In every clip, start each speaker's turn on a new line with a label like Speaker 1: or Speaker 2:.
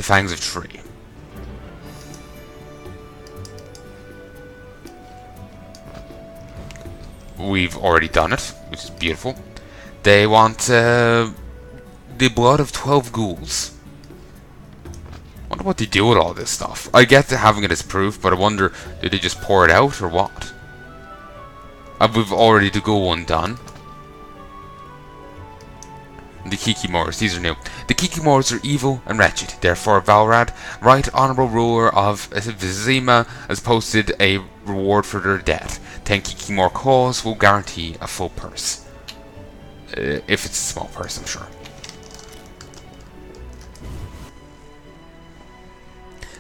Speaker 1: Fangs of Tree. We've already done it, which is beautiful. They want the blood of 12 ghouls. Wonder what they do with all this stuff. I get to having it as proof, but I wonder, do they just pour it out or what? We've already the ghoul one done. The Kikimores, these are new. The Kikimores are evil and wretched. Therefore, Valrad, right honorable ruler of Vizima, has posted a reward for their death. 10 Kikimore calls will guarantee a full purse. If it's a small purse, I'm sure.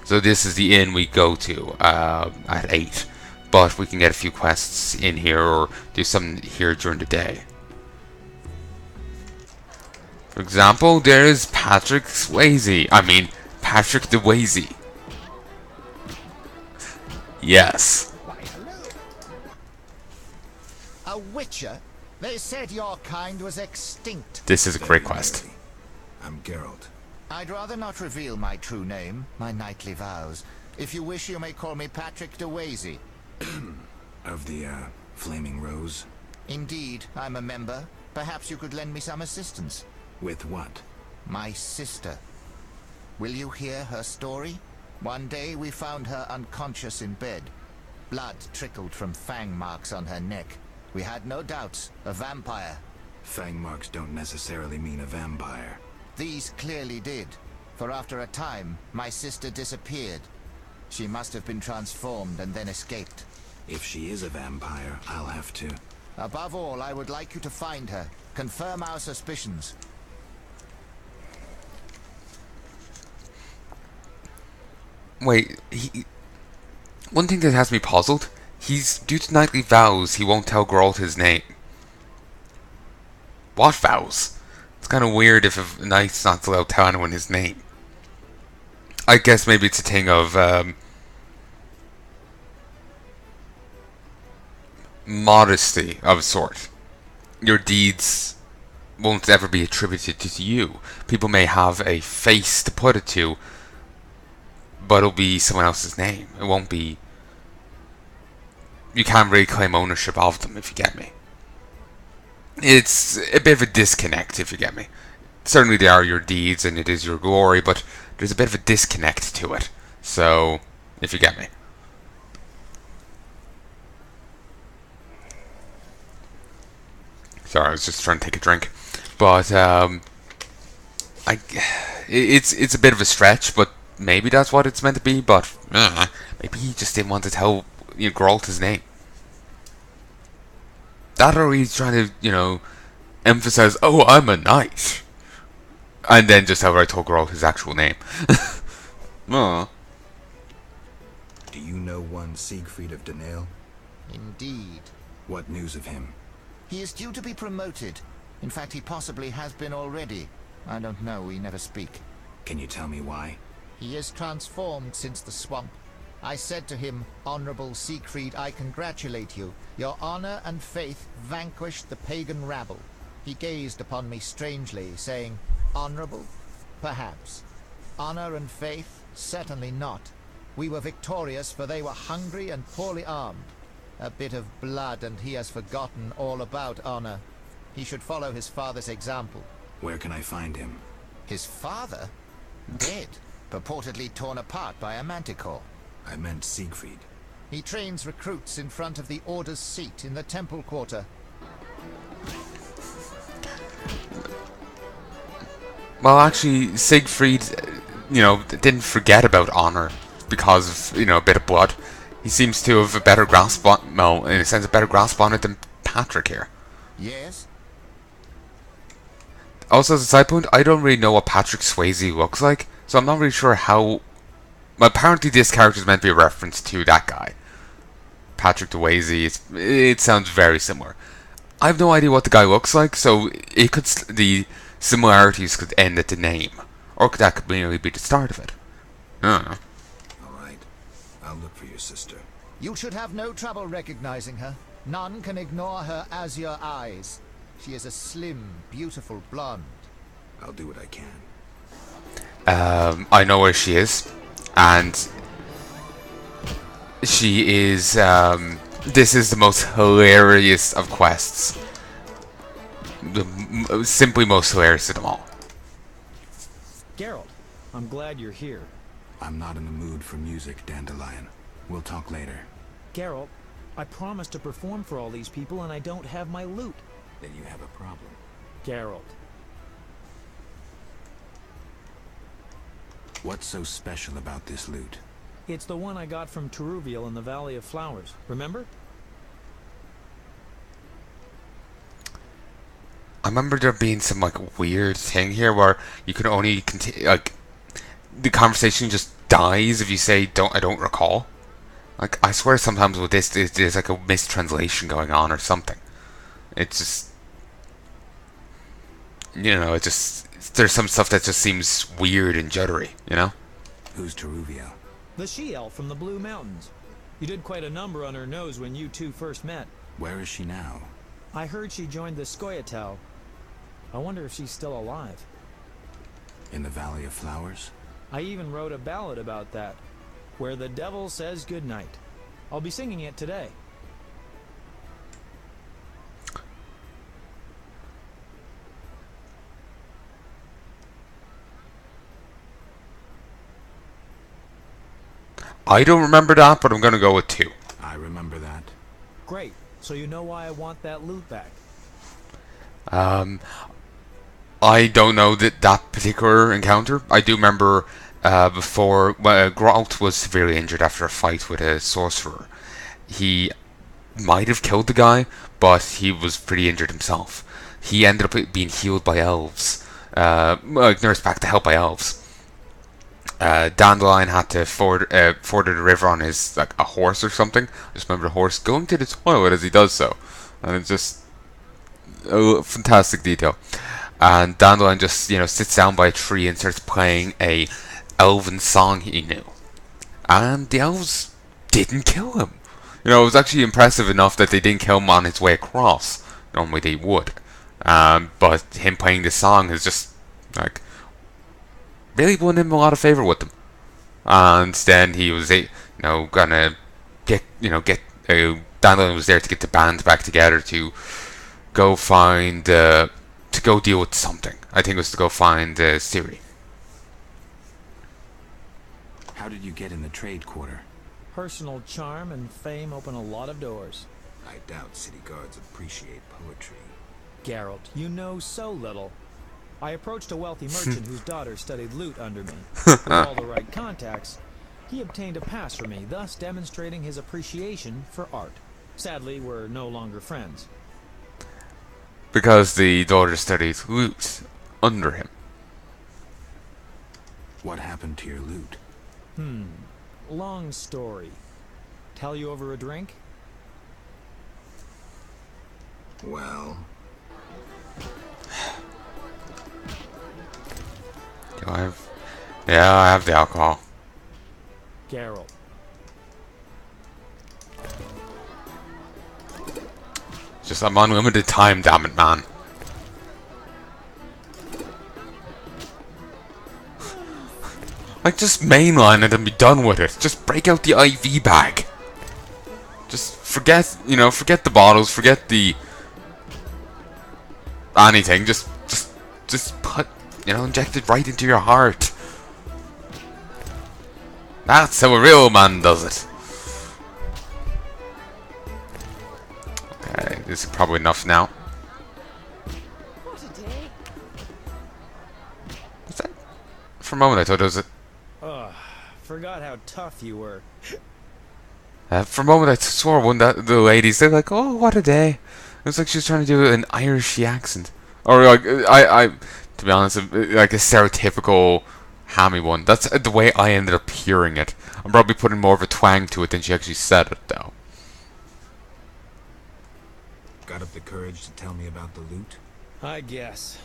Speaker 1: So this is the inn we go to at 8. But we can get a few quests in here or do something here during the day. For example, there's Patrick Swayze. I mean, Patrick the Weyze. Yes.
Speaker 2: Why, hello. A witcher? They said your kind was extinct.
Speaker 1: This is a great quest.
Speaker 3: I'm Geralt.
Speaker 2: I'd rather not reveal my true name, my knightly vows. If you wish, you may call me Patrick de Weyze.
Speaker 3: Of the, Flaming Rose?
Speaker 2: Indeed, I'm a member. Perhaps you could lend me some assistance.
Speaker 3: With what?
Speaker 2: My sister. Will you hear her story? One day we found her unconscious in bed. Blood trickled from fang marks on her neck. We had no doubts. A vampire.
Speaker 3: Fang marks don't necessarily mean a vampire.
Speaker 2: These clearly did. For after a time, my sister disappeared. She must have been transformed and then escaped.
Speaker 3: If she is a vampire, I'll have to...
Speaker 2: Above all, I would like you to find her. Confirm our suspicions.
Speaker 1: Wait, one thing that has me puzzled, due to knightly vows, he won't tell Geralt his name. What vows? It's kind of weird if a knight's not allowed to tell anyone his name. I guess maybe it's a thing of modesty of a sort. Your deeds won't ever be attributed to you. People may have a face to put it to, but it'll be someone else's name. It won't be... You can't really claim ownership of them, if you get me. It's a bit of a disconnect, if you get me. Certainly they are your deeds and it is your glory, but there's a bit of a disconnect to it. So, if you get me. Sorry, I was just trying to take a drink. But, it's a bit of a stretch, but maybe that's what it's meant to be, but maybe he just didn't want to tell Geralt his name. That, or he's trying to, emphasize, oh, I'm a knight. And then just outright told Geralt his actual name.
Speaker 3: Do you know one Siegfried of Danale?
Speaker 2: Indeed.
Speaker 3: What news of him?
Speaker 2: He is due to be promoted. In fact, he possibly has been already. I don't know, we never speak.
Speaker 3: Can you tell me why?
Speaker 2: He is transformed since the swamp. I said to him, Honorable Siegfried, I congratulate you. Your honor and faith vanquished the pagan rabble. He gazed upon me strangely, saying, Honorable? Perhaps. Honor and faith? Certainly not. We were victorious, for they were hungry and poorly armed. A bit of blood, and he has forgotten all about honor. He should follow his father's example.
Speaker 3: Where can I find him?
Speaker 2: His father? Dead. Purportedly torn apart by a manticore.
Speaker 3: I meant Siegfried.
Speaker 2: He trains recruits in front of the Order's seat in the Temple Quarter.
Speaker 1: Well, actually, Siegfried, didn't forget about honor because of, a bit of blood. He seems to have a better grasp on, well, in a sense, a better grasp on it than Patrick here.
Speaker 2: Yes?
Speaker 1: Also, as a side point, I don't really know what Patrick Swayze looks like, so I'm not really sure how... Well, apparently this character is meant to be a reference to that guy. Patrick the Weyze, it sounds very similar. I have no idea what the guy looks like, so the similarities could end at the name. Or that could merely be the start of it. I don't know.
Speaker 3: Alright. I'll look for your sister.
Speaker 2: You should have no trouble recognizing her. None can ignore her azure eyes. She is a slim, beautiful blonde.
Speaker 3: I'll do what I can.
Speaker 1: I know where she is, and she is. This is the most hilarious of quests. Simply most hilarious of them all.
Speaker 4: Geralt, I'm glad you're here.
Speaker 3: I'm not in the mood for music, Dandelion. We'll talk later.
Speaker 4: Geralt, I promised to perform for all these people and I don't have my loot.
Speaker 3: Then you have a problem.
Speaker 4: Geralt.
Speaker 3: What's so special about this loot?
Speaker 4: It's the one I got from Teruviel in the Valley of Flowers. Remember?
Speaker 1: I remember there being some like weird thing here where you can only continue, like, the conversation just dies if you say I don't recall. Like, I swear sometimes with this there's like a mistranslation going on or something. It's just, it just, there's some stuff that just seems weird and juddery,
Speaker 3: Who's Teruviel?
Speaker 4: The she-elf from the Blue Mountains. You did quite a number on her nose when you two first met.
Speaker 3: Where is she now?
Speaker 4: I heard she joined the Scoia'tael. I wonder if she's still alive.
Speaker 3: In the Valley of Flowers?
Speaker 4: I even wrote a ballad about that, where the devil says goodnight. I'll be singing it today.
Speaker 1: I don't remember that, but I'm gonna go with 2.
Speaker 3: I remember that.
Speaker 4: Great. So you know why I want that loot back.
Speaker 1: I don't know that particular encounter. I do remember before Geralt was severely injured after a fight with a sorcerer. He might have killed the guy, but he was pretty injured himself. He ended up being healed by elves, nursed back to health by elves. Dandelion had to ford the river on his a horse or something. I just remember the horse going to the toilet as he does so, and it's just a fantastic detail. And Dandelion just sits down by a tree and starts playing a elven song he knew, and the elves didn't kill him. It was actually impressive enough that they didn't kill him on his way across. Normally they would, but him playing this song is just really won him a lot of favor with them. And then he was gonna get Dandelion was there to get the band back together to go find to go deal with something. I think it was to go find Ciri.
Speaker 3: How did you get in the trade quarter?
Speaker 4: Personal charm and fame open a lot of doors.
Speaker 3: I doubt city guards appreciate poetry.
Speaker 4: Geralt, you know so little. I approached a wealthy merchant whose daughter studied lute under me. With all the right contacts, he obtained a pass for me, thus demonstrating his appreciation for art. Sadly, we're no longer friends.
Speaker 1: Because the daughter studied lute under him.
Speaker 3: What happened to your loot?
Speaker 4: Long story. Tell you over a drink?
Speaker 3: Well...
Speaker 1: I have the alcohol.
Speaker 4: Geralt.
Speaker 1: Just I'm on limited time, damn it, man. Just mainline it and be done with it. Just break out the IV bag. Just forget the bottles, forget the anything. Just put, inject it right into your heart. That's how a real man does it. Okay, this is probably enough now.
Speaker 5: What a day.
Speaker 1: What's that? For a moment I thought it was
Speaker 4: Forgot how tough you were.
Speaker 1: for a moment I swore one that the ladies, they're like, oh, what a day. It was like she was trying to do an Irish accent. Or I to be honest, like a stereotypical hammy one. That's the way I ended up hearing it. I'm probably putting more of a twang to it than she actually said it, though.
Speaker 3: Got up the courage to tell me about the loot?
Speaker 4: I guess.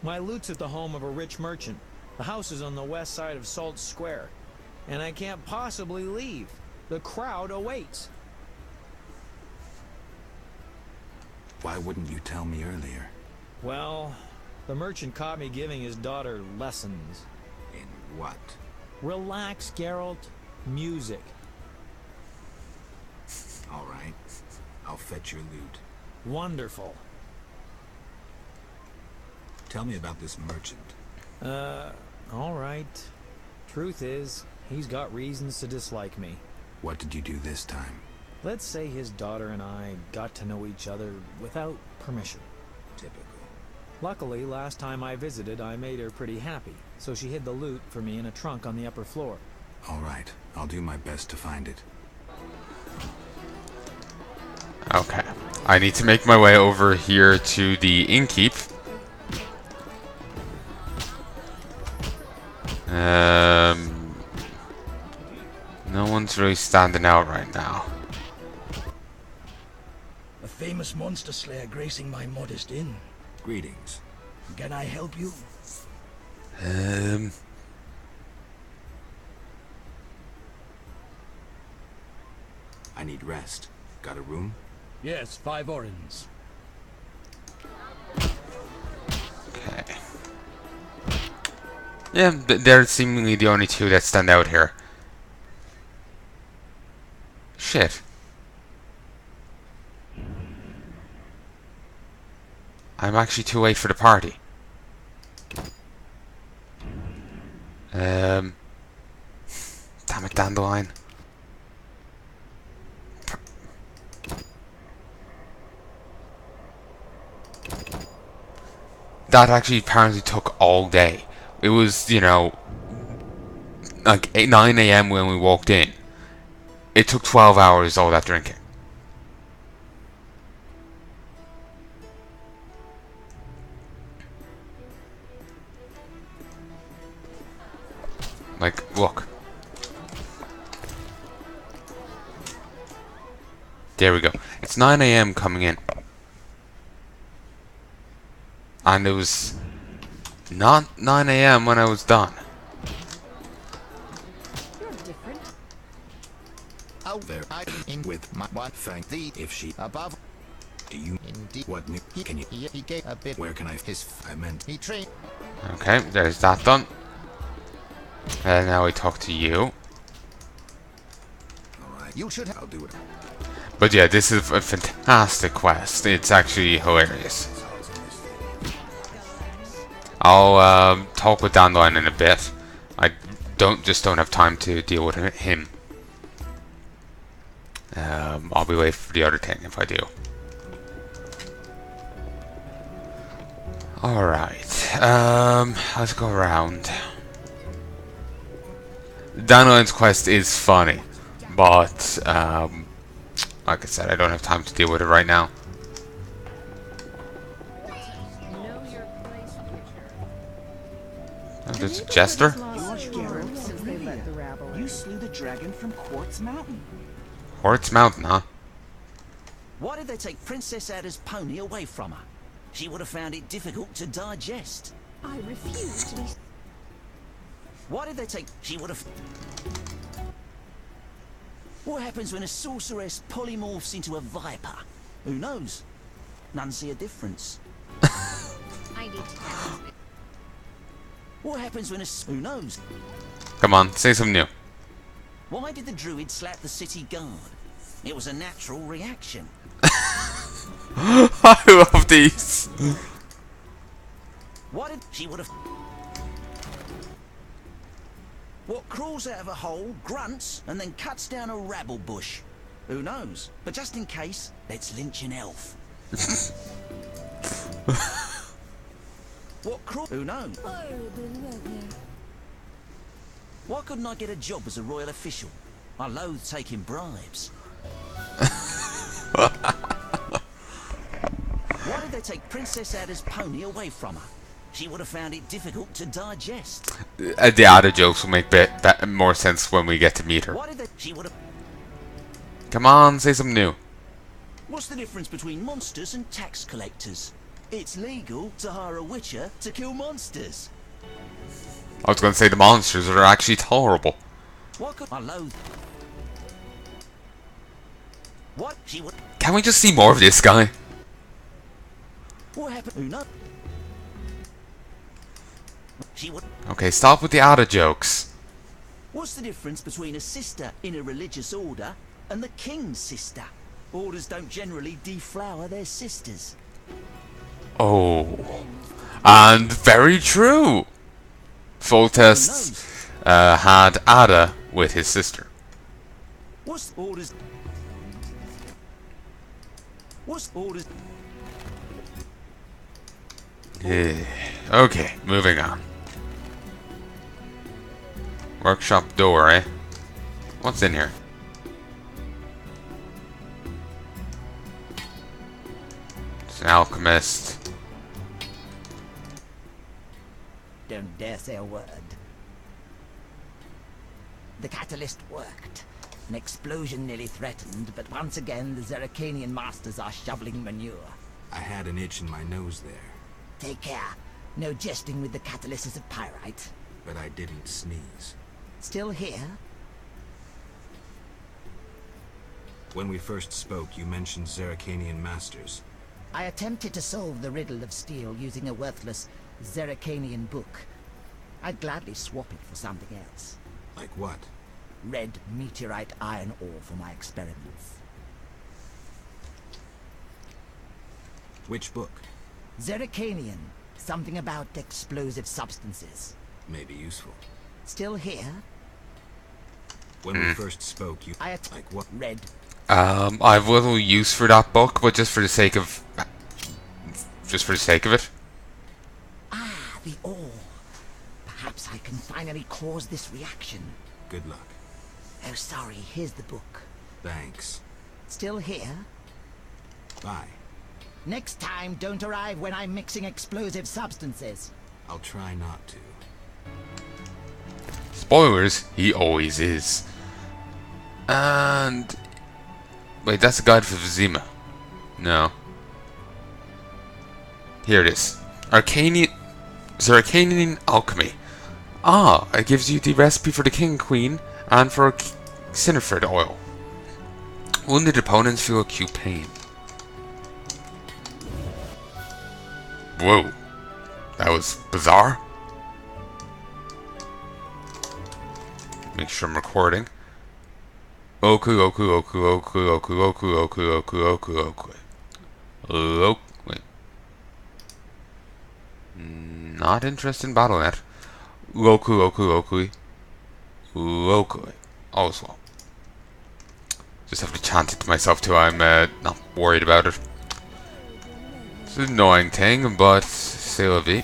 Speaker 4: My loot's at the home of a rich merchant. The house is on the west side of Salt Square. And I can't possibly leave. The crowd awaits.
Speaker 3: Why wouldn't you tell me earlier?
Speaker 4: Well, the merchant caught me giving his daughter lessons.
Speaker 3: In What?
Speaker 4: Relax, Geralt. Music.
Speaker 3: All right. I'll fetch your loot.
Speaker 4: Wonderful.
Speaker 3: Tell me about this merchant.
Speaker 4: Alright. Truth is, he's got reasons to dislike me.
Speaker 3: What did you do this time?
Speaker 4: Let's say his daughter and I got to know each other without permission.
Speaker 3: Typical.
Speaker 4: Luckily, last time I visited, I made her pretty happy, so she hid the loot for me in a trunk on the upper floor.
Speaker 3: All right. I'll do my best to find it.
Speaker 1: Okay. I need to make my way over here to the innkeep. No one's really standing out right now.
Speaker 6: A famous monster slayer gracing my modest inn.
Speaker 3: Greetings.
Speaker 6: Can I help you?
Speaker 3: I need rest. Got a room?
Speaker 6: Yes, 5 orens.
Speaker 1: Okay. Yeah, they're seemingly the only two that stand out here. Shit. I'm actually too late for the party. Damn it, Dandelion. That actually apparently took all day. It was, you know, like 9 a.m. when we walked in. It took 12 hours all that drinking. Like, look. There we go. It's 9 a.m. coming in. And it was not 9 a.m. when I was done.
Speaker 5: You're different.
Speaker 2: Oh,
Speaker 3: There.
Speaker 2: I in
Speaker 3: With
Speaker 2: my one.
Speaker 3: Thank
Speaker 2: thee
Speaker 3: if she.
Speaker 2: above.
Speaker 3: Do you?
Speaker 2: Indeed.
Speaker 3: What new? Can you?
Speaker 2: He gave a bit.
Speaker 3: Where can I?
Speaker 2: His.
Speaker 3: I meant.
Speaker 2: He trained.
Speaker 1: Okay, there's that done. And now we talk to you.
Speaker 3: All right.
Speaker 2: You should.
Speaker 3: I'll do it.
Speaker 1: But yeah, this is a fantastic quest. It's actually hilarious. I'll talk with Dandelion in a bit. I don't have time to deal with him. I'll be waiting for the other thing if I do. Alright, let's go around. Dandelion's quest is funny, but like I said, I don't have time to deal with it right now.
Speaker 5: Know your place, future.
Speaker 1: Oh, there's a jester?
Speaker 5: Since they let the rabble in.
Speaker 7: You slew the dragon from Quartz Mountain.
Speaker 1: Quartz Mountain, huh?
Speaker 7: Why did they take Princess Ada's pony away from her? She would have found it difficult to digest.
Speaker 5: I refuse to be.
Speaker 7: Why did they take... She would have... What happens when a sorceress polymorphs into a viper? Who knows? None see a difference.
Speaker 5: I need to.
Speaker 7: What happens when a... Who knows?
Speaker 1: Come on, say something new.
Speaker 7: Why did the druid slap the city guard? It was a natural reaction.
Speaker 1: I love these.
Speaker 7: Why did... She would have... What crawls out of a hole, grunts, and then cuts down a rabble bush? Who knows? But just in case, let's lynch an elf. What crawl... Who knows? Why couldn't I get a job as a royal official? I loathe taking bribes. Why did they take Princess Ada's pony away from her? She would have found it difficult to digest.
Speaker 1: The other jokes will make more sense when we get to meet her.
Speaker 7: Why did they... She would have...
Speaker 1: Come on, say something new.
Speaker 7: What's the difference between monsters and tax collectors? It's legal to hire a witcher to kill monsters.
Speaker 1: I was going to say the monsters are actually tolerable.
Speaker 7: What could... I loathe... What? She would...
Speaker 1: Can we just see more of this guy?
Speaker 7: What happened? Who knows? She would.
Speaker 1: Okay, stop with the Ada jokes.
Speaker 7: What's the difference between a sister in a religious order and the king's sister? Orders don't generally deflower their sisters.
Speaker 1: Oh. And very true. Foltest had Ada with his sister.
Speaker 7: What's orders? What's orders?
Speaker 1: Yeah. Okay, moving on. Workshop door, eh? What's in here? It's an alchemist.
Speaker 8: Don't dare say a word. The catalyst worked. An explosion nearly threatened, but once again the Zeracanian masters are shoveling manure.
Speaker 3: I had an itch in my nose there,
Speaker 8: Take care. No jesting with the catalysts of pyrite.
Speaker 3: but I didn't sneeze.
Speaker 8: Still here?
Speaker 3: When we first spoke, you mentioned Zeracanian masters.
Speaker 8: I attempted to solve the riddle of steel using a worthless Zeracanian book. I'd gladly swap it for something else.
Speaker 3: Like what?
Speaker 8: Red meteorite iron ore for my experiments.
Speaker 3: Which book?
Speaker 8: Zeracanian. Something about explosive substances.
Speaker 3: May be useful.
Speaker 8: Still here?
Speaker 3: When we first spoke, you...
Speaker 8: I
Speaker 3: Like what?
Speaker 8: Red.
Speaker 1: I have little use for that book, but just for the sake of... Just for the sake of it.
Speaker 8: Ah, the ore. Perhaps I can finally cause this reaction.
Speaker 3: Good luck.
Speaker 8: Oh, sorry. Here's the book.
Speaker 3: Thanks.
Speaker 8: Still here?
Speaker 3: Bye.
Speaker 8: Next time, don't arrive when I'm mixing explosive substances.
Speaker 3: I'll try not to.
Speaker 1: Spoilers, he always is. And... Wait, that's a guide for Vizima. No. Here it is. Zeracanian alchemy. Ah, it gives you the recipe for the king and queen and for Cineford oil. Wounded opponents feel acute pain. Whoa. That was bizarre. Make sure I'm recording. Oku, oku, oku, oku, oku, oku, oku, oku, oku, oku. Wait. Not interested in BattleNet. Oku, oku, oku. Oku. All's well. Just have to chant it to myself till I'm not worried about it. It's an annoying thing, but c'est la vie.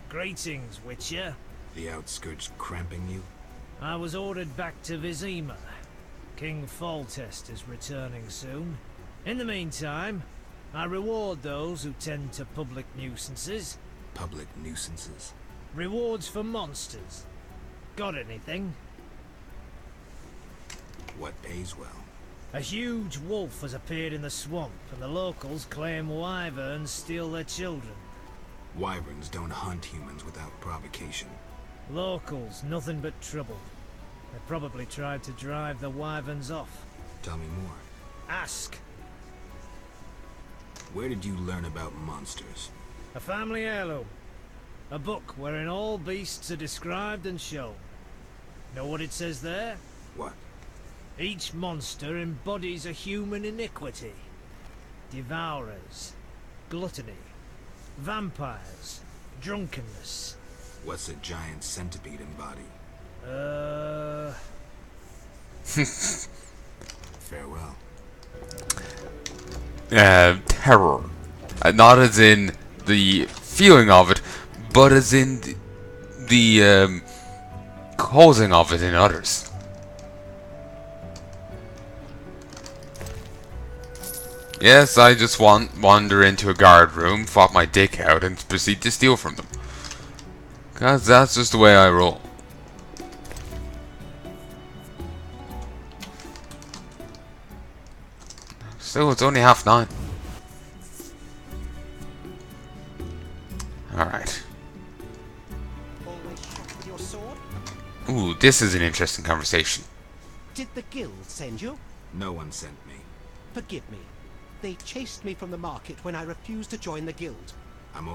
Speaker 9: Greetings, Witcher.
Speaker 3: The outskirts cramping you?
Speaker 9: I was ordered back to Vizima. King Foltest is returning soon. In the meantime, I reward those who tend to public nuisances.
Speaker 3: Public nuisances?
Speaker 9: Rewards for monsters. Got anything?
Speaker 3: What pays well?
Speaker 9: A huge wolf has appeared in the swamp, and the locals claim wyverns steal their children.
Speaker 3: Wyverns don't hunt humans without provocation.
Speaker 9: Locals, nothing but trouble. They probably tried to drive the wyverns off.
Speaker 3: Tell me more.
Speaker 9: Ask.
Speaker 3: Where did you learn about monsters?
Speaker 9: A family heirloom. A book wherein all beasts are described and shown. Know what it says there?
Speaker 3: What?
Speaker 9: Each monster embodies a human iniquity. Devourers, gluttony, vampires, drunkenness.
Speaker 3: What's a giant centipede embody? Farewell.
Speaker 1: Terror. Not as in the feeling of it, but as in the causing of it in others. Yes, I just wander into a guard room, flop my dick out, and proceed to steal from them. 'Cause that's just the way I roll. Still, it's only 9:30. Alright.
Speaker 10: Always shot with your sword?
Speaker 1: Ooh, this is an interesting conversation.
Speaker 10: Did the guild send you?
Speaker 3: No one sent me.
Speaker 10: Forgive me. They chased me from the market when I refused to join the guild.
Speaker 3: I'm